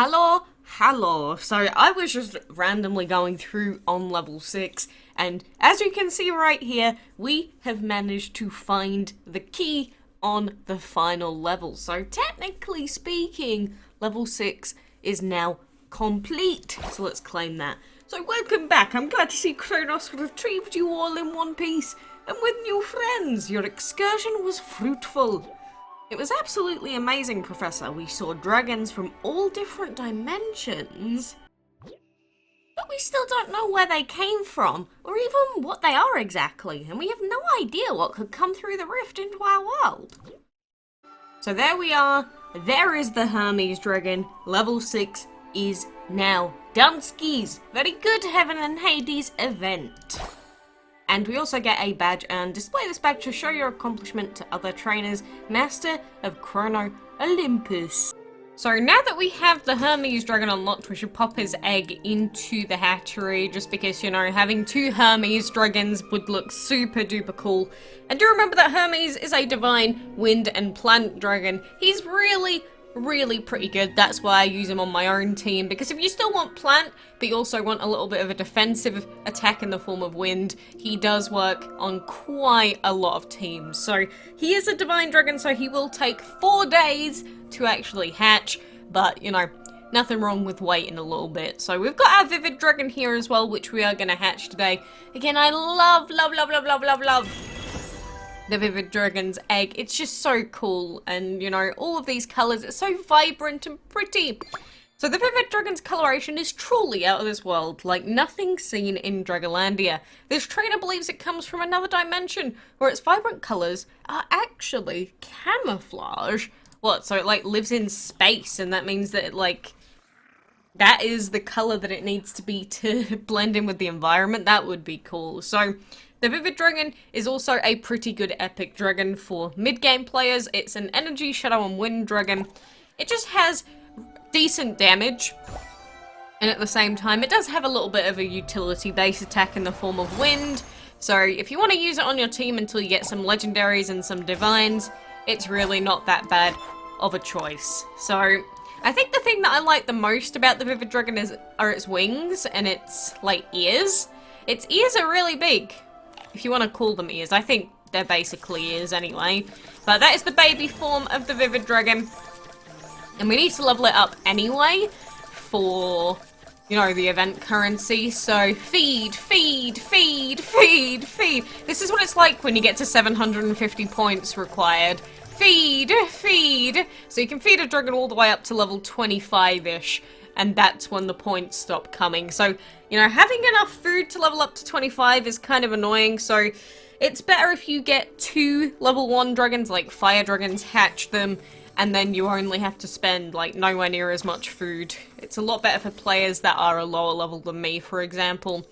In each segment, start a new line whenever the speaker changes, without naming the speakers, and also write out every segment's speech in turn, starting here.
Hello. So I was just randomly going through on level 6, and as you can see right here, we have managed to find the key on the final level. So technically speaking, level 6 is now complete. So let's claim that. So welcome back. I'm glad to see Kronos retrieved you all in one piece and with new friends. Your excursion was fruitful. It was absolutely amazing, Professor. We saw dragons from all different dimensions. But we still don't know where they came from, or even what they are exactly, and we have no idea what could come through the rift into our world. So there we are. There is the Hermes Dragon. Level 6 is now done skis. Very good Heaven and Hades event. And we also get a badge and display this badge to show your accomplishment to other trainers. Master of Chrono Olympus. So now that we have the Hermes Dragon unlocked, we should pop his egg into the hatchery, just because, you know, having two Hermes Dragons would look super duper cool. And do remember that Hermes is a divine wind and plant dragon. He's really pretty good. That's why I use him on my own team, because if you still want plant but you also want a little bit of a defensive attack in the form of wind, he does work on quite a lot of teams. So he is a divine dragon, so he will take 4 days to actually hatch, but you know, nothing wrong with waiting a little bit. So we've got our vivid dragon here as well, which we are going to hatch today. Again, I love the Vivid Dragon's egg. It's just so cool, and you know, all of these colours, it's so vibrant and pretty. So the Vivid Dragon's coloration is truly out of this world, like nothing seen in Dragolandia. This trainer believes it comes from another dimension, where its vibrant colours are actually camouflage. What, so it like lives in space, and that means that it like, that is the colour that it needs to be to blend in with the environment? That would be cool. So the Vivid Dragon is also a pretty good epic dragon for mid-game players. It's an energy, shadow, and wind dragon. It just has decent damage, and at the same time, it does have a little bit of a utility-based attack in the form of wind. So if you want to use it on your team until you get some legendaries and some divines, it's really not that bad of a choice. So I think the thing that I like the most about the Vivid Dragon are its wings and its like ears. Its ears are really big. If you want to call them ears. I think they're basically ears anyway. But that is the baby form of the Vivid Dragon. And we need to level it up anyway for, you know, the event currency. So feed. This is what it's like when you get to 750 points required. Feed. So you can feed a dragon all the way up to level 25-ish. And that's when the points stop coming. So, you know, having enough food to level up to 25 is kind of annoying. So it's better if you get 2 level 1 dragons, like fire dragons, hatch them, and then you only have to spend like nowhere near as much food. It's a lot better for players that are a lower level than me, for example.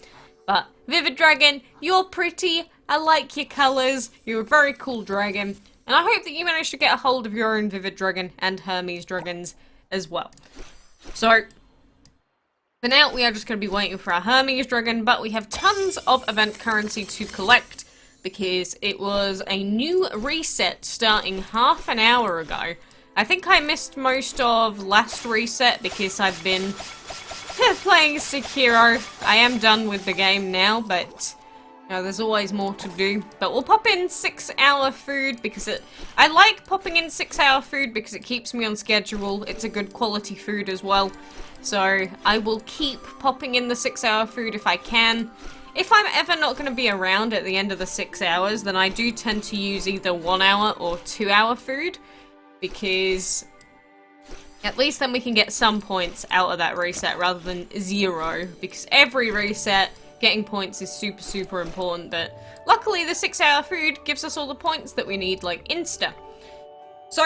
But Vivid Dragon, you're pretty. I like your colours. You're a very cool dragon. And I hope that you manage to get a hold of your own Vivid Dragon and Hermes Dragons as well. So, for now, we are just going to be waiting for our Hermes Dragon, but we have tons of event currency to collect, because it was a new reset starting half an hour ago. I think I missed most of last reset because I've been playing Sekiro. I am done with the game now, but you know, there's always more to do. But we'll pop in 6-hour food because I like popping in 6-hour food because it keeps me on schedule. It's a good quality food as well. So I will keep popping in the 6-hour food if I can. If I'm ever not going to be around at the end of the 6 hours, then I do tend to use either 1-hour or 2-hour food, because at least then we can get some points out of that reset rather than 0, because every reset getting points is super important, but luckily the 6-hour food gives us all the points that we need, like insta. So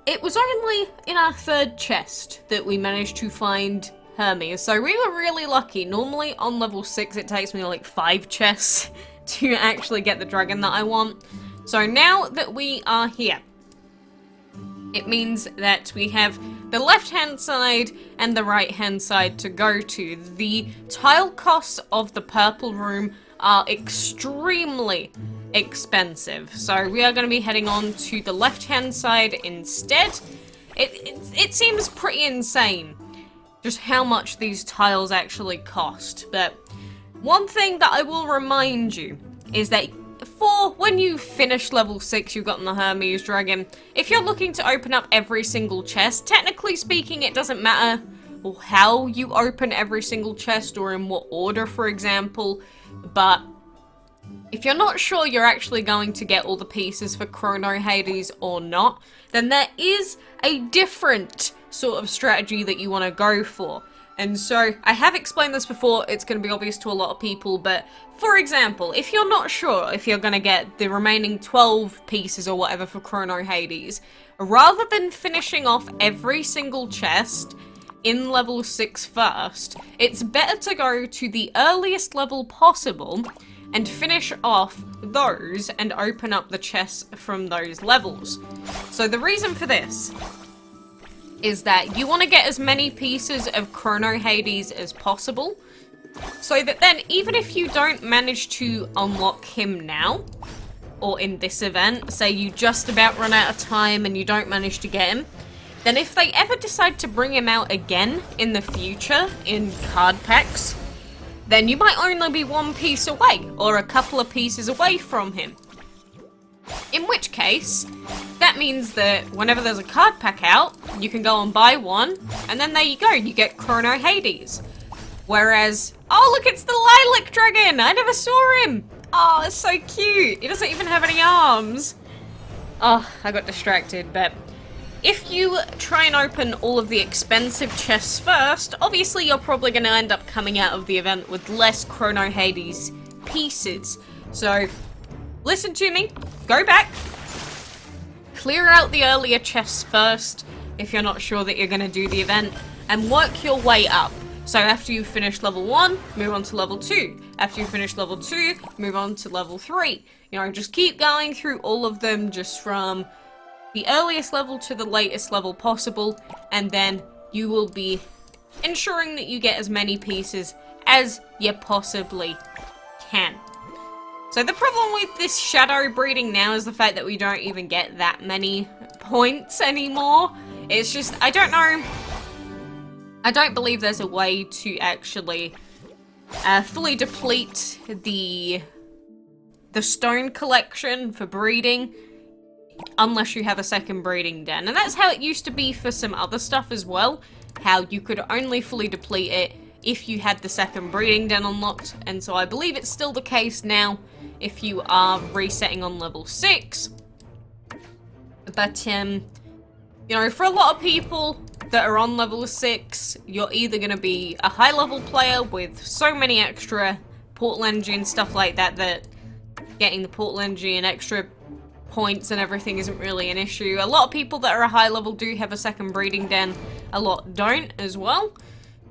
it was only in our 3rd chest that we managed to find Hermes, so we were really lucky. Normally on level 6 it takes me like 5 chests to actually get the dragon that I want. So now that we are here, it means that we have the left-hand side and the right-hand side to go to. The tile costs of the purple room are extremely expensive, so we are going to be heading on to the left-hand side instead. It seems pretty insane. just how much these tiles actually cost. But one thing that I will remind you is that for when you finish level 6, you've gotten the Hermes Dragon, if you're looking to open up every single chest, technically speaking, it doesn't matter how you open every single chest or in what order, for example, but if you're not sure you're actually going to get all the pieces for Chrono Hades or not, then there is a different sort of strategy that you want to go for. And so, I have explained this before, it's going to be obvious to a lot of people, but for example, if you're not sure if you're going to get the remaining 12 pieces or whatever for Chrono Hades, rather than finishing off every single chest in level 6 first, it's better to go to the earliest level possible and finish off those and open up the chests from those levels. So the reason for this is that you want to get as many pieces of Chrono Hades as possible, so that then even if you don't manage to unlock him now, or in this event, say you just about run out of time and you don't manage to get him, then if they ever decide to bring him out again in the future in card packs, then you might only be one piece away, or a couple of pieces away from him. In which case, that means that whenever there's a card pack out, you can go and buy one, and then there you go, you get Chrono Hades. Whereas, oh look, it's the Lilac Dragon! I never saw him! Oh, it's so cute! He doesn't even have any arms! Oh, I got distracted, but if you try and open all of the expensive chests first, obviously you're probably going to end up coming out of the event with less Chrono Hades pieces. So, listen to me, go back, clear out the earlier chests first, if you're not sure that you're going to do the event, and work your way up. So after you finish level 1, move on to level 2. After you finish level 2, move on to level 3. You know, just keep going through all of them, just from the earliest level to the latest level possible, and then you will be ensuring that you get as many pieces as you possibly can. So the problem with this shadow breeding now is the fact that we don't even get that many points anymore. It's just, I don't know, I don't believe there's a way to actually fully deplete the stone collection for breeding unless you have a second breeding den. And that's how it used to be for some other stuff as well, how you could only fully deplete it if you had the second breeding den unlocked, and so I believe it's still the case now if you are resetting on level 6. But, you know, for a lot of people that are on level 6, you're either going to be a high level player with so many extra portal energy and stuff like that, that getting the portal energy and extra points and everything isn't really an issue. A lot of people that are a high level do have a second breeding den, a lot don't as well.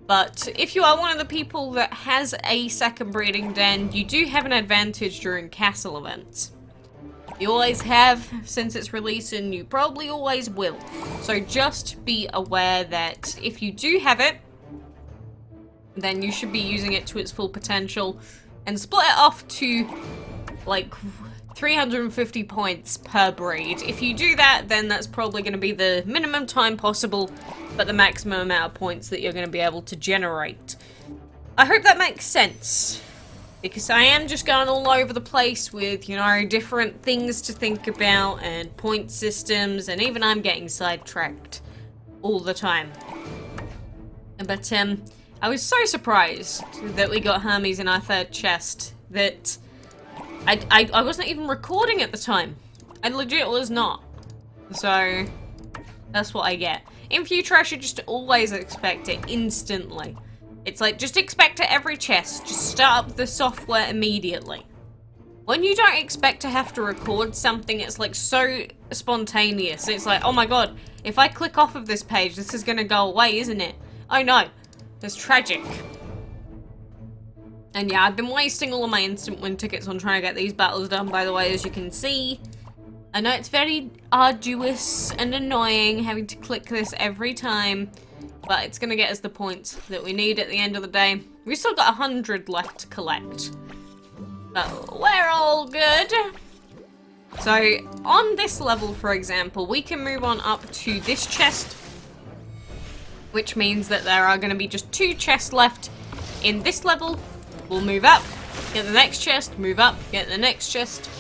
But if you are one of the people that has a second breeding den, you do have an advantage during castle events. You always have since its release, and you probably always will. So just be aware that if you do have it, then you should be using it to its full potential, and split it off to like 350 points per breed. If you do that, then that's probably going to be the minimum time possible, but the maximum amount of points that you're going to be able to generate. I hope that makes sense, because I am just going all over the place with, you know, different things to think about and point systems, and even I'm getting sidetracked all the time. But I was so surprised that we got Hermes in our third chest that I wasn't even recording at the time. I legit was not. So, that's what I get. In future, I should just always expect it instantly. It's like, just expect it every chest. Just start up the software immediately. When you don't expect to have to record something, it's like so spontaneous. It's like, oh my god, if I click off of this page, this is gonna go away, isn't it? Oh no, it's tragic. And yeah, I've been wasting all of my instant win tickets on trying to get these battles done, by the way, as you can see. I know it's very arduous and annoying having to click this every time, but it's gonna get us the points that we need at the end of the day. We've still got 100 left to collect. But we're all good. So, on this level, for example, we can move on up to this chest. which means that there are going to be just 2 chests left in this level. We'll move up, get the next chest, move up, get the next chest.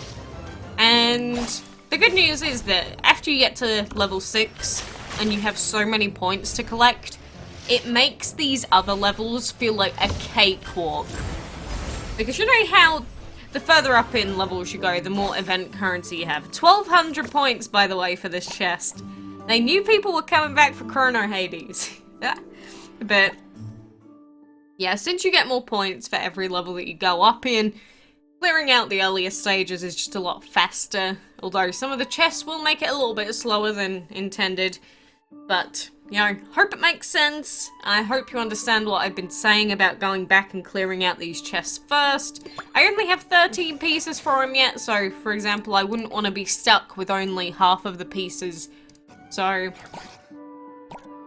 And the good news is that after you get to level 6 and you have so many points to collect, it makes these other levels feel like a cakewalk. Because you know how the further up in levels you go, the more event currency you have. 1,200 points, by the way, for this chest. They knew people were coming back for Chrono Hades. But yeah, since you get more points for every level that you go up in, clearing out the earlier stages is just a lot faster. Although some of the chests will make it a little bit slower than intended. But, you know, hope it makes sense. I hope you understand what I've been saying about going back and clearing out these chests first. I only have 13 pieces for them yet, so, for example, I wouldn't want to be stuck with only half of the pieces. So,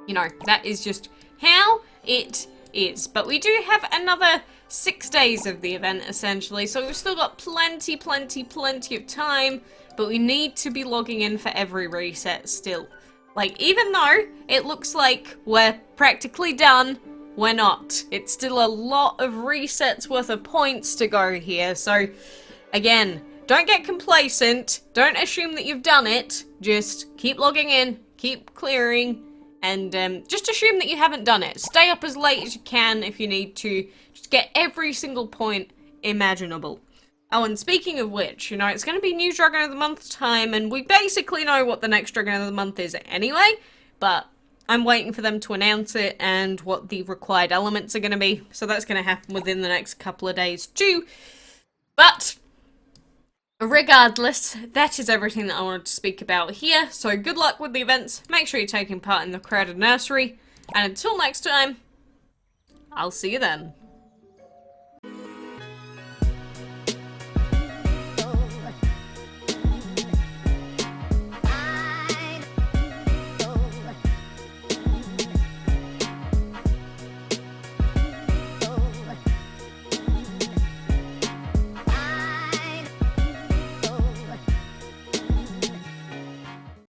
you know, that is just how it is. But we do have another 6 days of the event, essentially, so we've still got plenty of time, but we need to be logging in for every reset still. Like, even though it looks like we're practically done, we're not. It's still a lot of resets worth of points to go here, so, again, don't get complacent, don't assume that you've done it, just keep logging in, keep clearing, and just assume that you haven't done it. Stay up as late as you can if you need to, just get every single point imaginable. Oh, and speaking of which, you know, it's going to be New Dragon of the Month time, and we basically know what the next Dragon of the Month is anyway, but I'm waiting for them to announce it and what the required elements are going to be, so that's going to happen within the next couple of days too. But regardless, that is everything that I wanted to speak about here, so good luck with the events, make sure you're taking part in the crowded nursery, and until next time, I'll see you then.